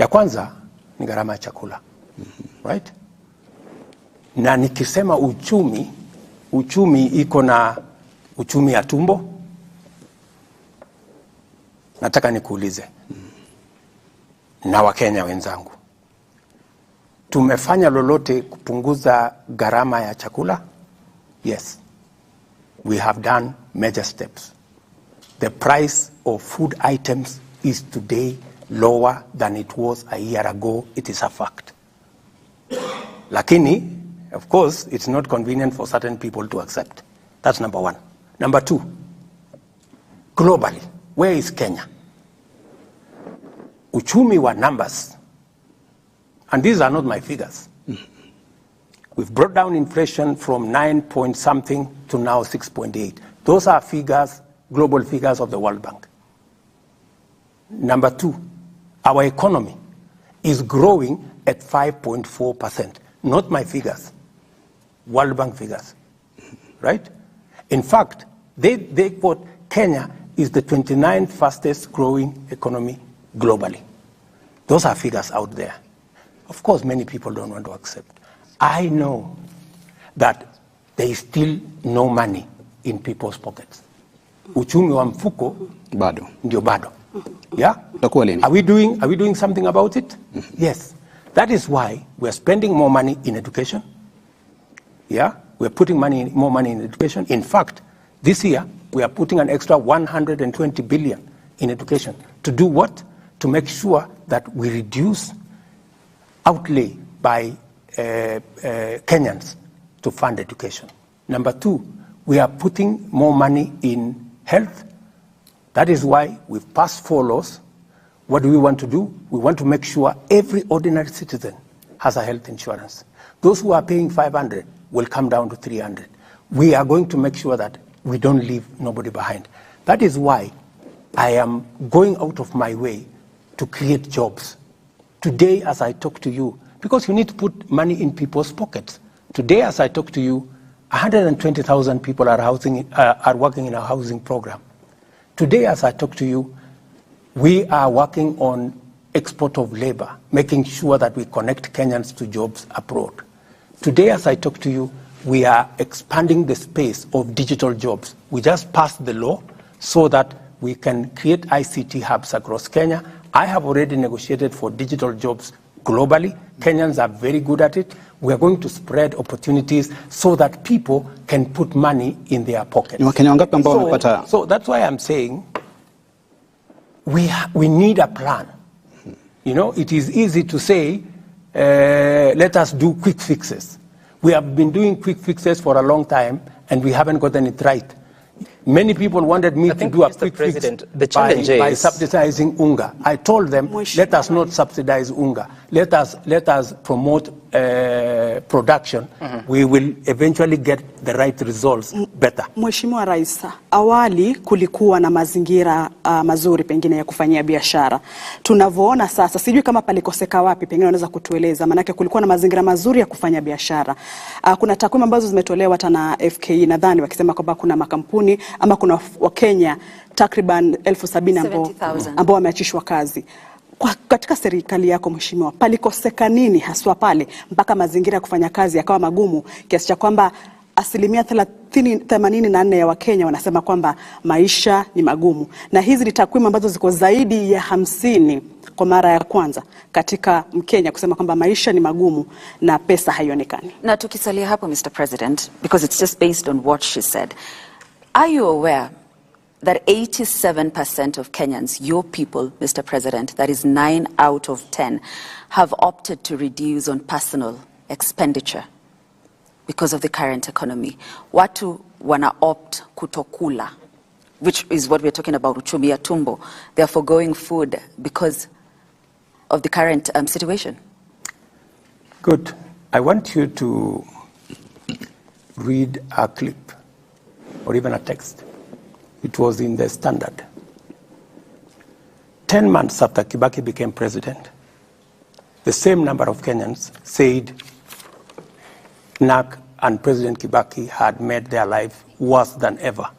Ya kwanza ni gharama ya chakula. Right? Na nikisema uchumi iko na uchumi ya tumbo. Nataka nikuulize na Wakenya wenzangu, tumefanya lolote kupunguza gharama ya chakula? Yes, we have done major steps. The price of food items is today lower than it was a year ago. It is a fact. Lakini, of course, it's not convenient for certain people to accept. That's number one. Number two, globally, where is Kenya? Uchumi wa numbers, and these are not my figures. We've brought down inflation from 9 point something to now 6.8. Those are figures, global figures of the World Bank. Number two, our economy is growing at 5.4%. Not my figures, World Bank figures, right? In fact, they quote Kenya is the 29th fastest growing economy globally. Those are figures out there. Of course, many people don't want to accept. I know that there is still no money in people's pockets. Uchumi wa mfuko bado ndio bado. Yeah? Are we doing something about it? Yes. That is why we are spending more money in education. Yeah? We are putting more money in education. In fact, this year we are putting an extra 120 billion in education. To do what? To make sure that we reduce outlay by Kenyans to fund education. Number two, we are putting more money in health. That is why we've passed 4 laws. What do we want to do? We want to make sure every ordinary citizen has a health insurance. Those who are paying 500 will come down to 300. We are going to make sure that we don't leave nobody behind. That is why I am going out of my way to create jobs. Today, as I talk to you, because you need to put money in people's pockets. Today, as I talk to you, 120,000 people are working in a housing program. Today, as I talk to you, we are working on export of labor, making sure that we connect Kenyans to jobs abroad. Today, as I talk to you, we are expanding the space of digital jobs. We just passed the law so that we can create ICT hubs across Kenya. I have already negotiated for digital jobs globally. Kenyans are very good at it. We are going to spread opportunities so that people can put money in their pockets. So that's why I'm saying we need a plan. You know, it is easy to say, let us do quick fixes. We have been doing quick fixes for a long time, and we haven't gotten it right. Many people wanted me to do a quick fix by subsidizing unga. I told them, let us not subsidize unga. Let us promote production. We will eventually get the right results better. Mheshimiwa Rais, awali kulikuwa na mazingira mazuri pengine ya kufanyia biashara. Tunavyoona sasa, sijui kama palikoseka wapi, pengine unaweza kutueleza, manake kulikuwa na mazingira mazuri ya kufanya biashara. Kuna takwimu ambazo zimetolewa hata na FKE nadhani wakisema kwamba kuna makampuni ama kuna Wakenya takriban 70,000 ambao wameachishwa kazi. Katika serikali yako mheshimiwa, palikoseka nini haswa pale mpaka mazingira ya kufanya kazi yakawa magumu kiasi cha kwamba 84% ya Wakenya wanasema kwamba maisha ni magumu, na hizi ni takwimu ambazo ziko zaidi ya 50 kwa mara ya kwanza katika Mkenya kusema kwamba maisha ni magumu na pesa haionekani. Na tukisalia hapo Mr. President, because it's just based on what she said, are you aware that 87% of Kenyans, your people, Mr. President, that is 9 out of 10, have opted to reduce on personal expenditure because of the current economy? Watu wana opt kutokula, which is what we're talking about, uchumi ya tumbo. They are foregoing food because of the current situation. Good. I want you to read a clip or even a text. It was in the Standard. 10 months after Kibaki became president, the same number of Kenyans said NAC and President Kibaki had made their life worse than ever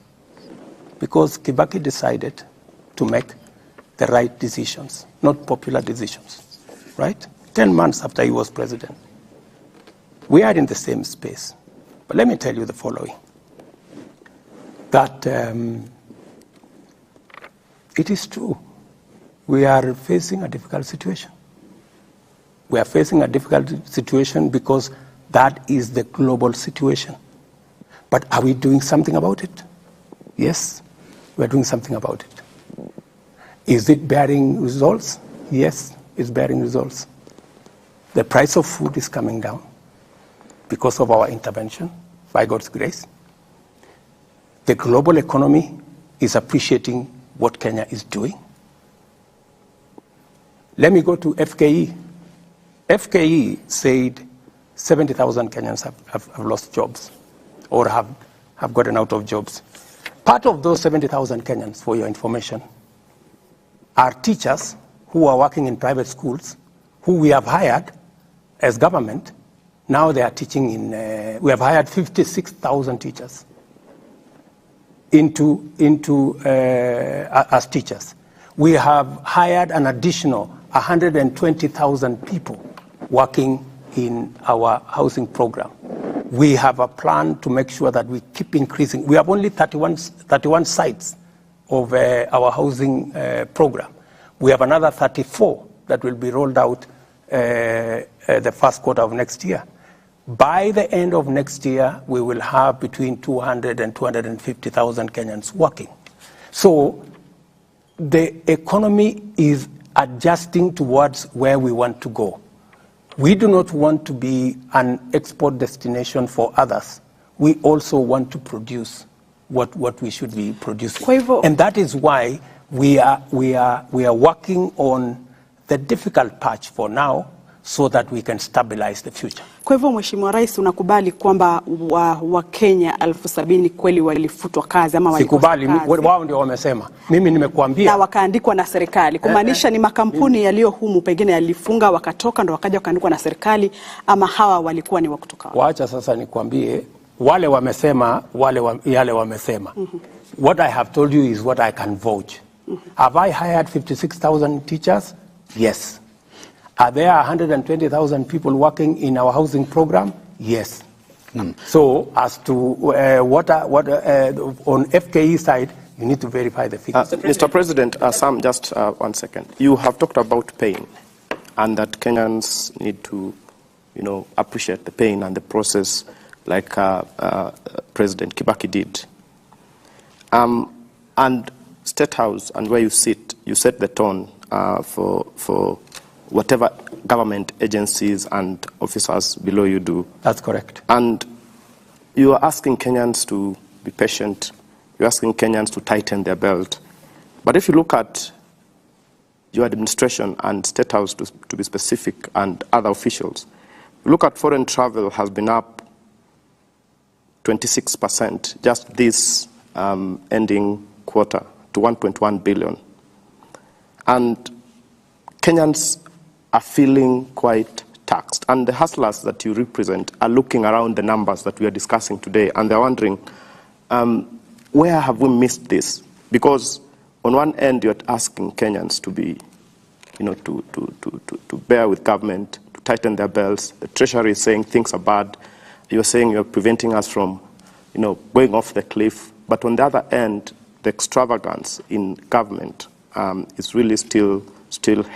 because Kibaki decided to make the right decisions, not popular decisions. right? 10 months after he was president. We are in the same space. But let me tell you the following, that it is true. We are facing a difficult situation. We are facing a difficult situation because that is the global situation. But are we doing something about it? Yes, we are doing something about it. Is it bearing results? Yes, it's bearing results. The price of food is coming down because of our intervention, by God's grace. The global economy is appreciating what Kenya is doing. Let me go to FKE. FKE said 70,000 Kenyans have lost jobs or have gotten out of jobs. Part of those 70,000 Kenyans, for your information, are teachers who are working in private schools, who we have hired as government. Now they are teaching in, we have hired 56,000 teachers as teachers. We have hired an additional 120,000 people working in our housing program. We have a plan to make sure that we keep increasing. We have only 31 sites of our housing program. We have another 34 that will be rolled out the first quarter of next year. By the end of next year, we will have between 200 and 250,000 Kenyans working. So the economy is adjusting towards where we want to go. We do not want to be an export destination for others. We also want to produce what we should be producing. And that is why we are working on the difficult patch for now, so that we can stabilize the future. Kwa hivyo Mheshimiwa Rais, unakubali kwamba Wakenya 70,000 kweli walifutwa kazi ama walikosa kazi? Sikubali, wao ndio wamesema. Mimi nimekuambia. Na wakaandikwa na serikali. Kumaanisha ni makampuni yaliyo humu pengine yalifunga wakatoka ndo wakaja wakaandikwa na serikali, ama hawa walikuwa ni wa kutoka? Waacha sasa nikwambie, wale wamesema, yale wamesema. What I have told you is what I can vouch. Have I hired 56,000 teachers? Yes. Are there 120,000 people working in our housing program? Yes. So as to what on FKE side, you need to verify the figures. Mr. President, Sam, just 1 second. You have talked about pain, and that Kenyans need to, appreciate the pain and the process, like President Kibaki did. And State House and where you sit, you set the tone for whatever government agencies and officers below you do. That's correct. And you are asking Kenyans to be patient. You're asking Kenyans to tighten their belt. But if you look at your administration and State House, to be specific, and other officials, look at foreign travel has been up 26% just this ending quarter to 1.1 billion. And Kenyans are feeling quite taxed. And the hustlers that you represent are looking around the numbers that we are discussing today, and they're wondering, where have we missed this? Because on one end, you're asking Kenyans to be, to bear with government, to tighten their belts. The Treasury is saying things are bad. You're saying you're preventing us from, going off the cliff. But on the other end, the extravagance in government is really still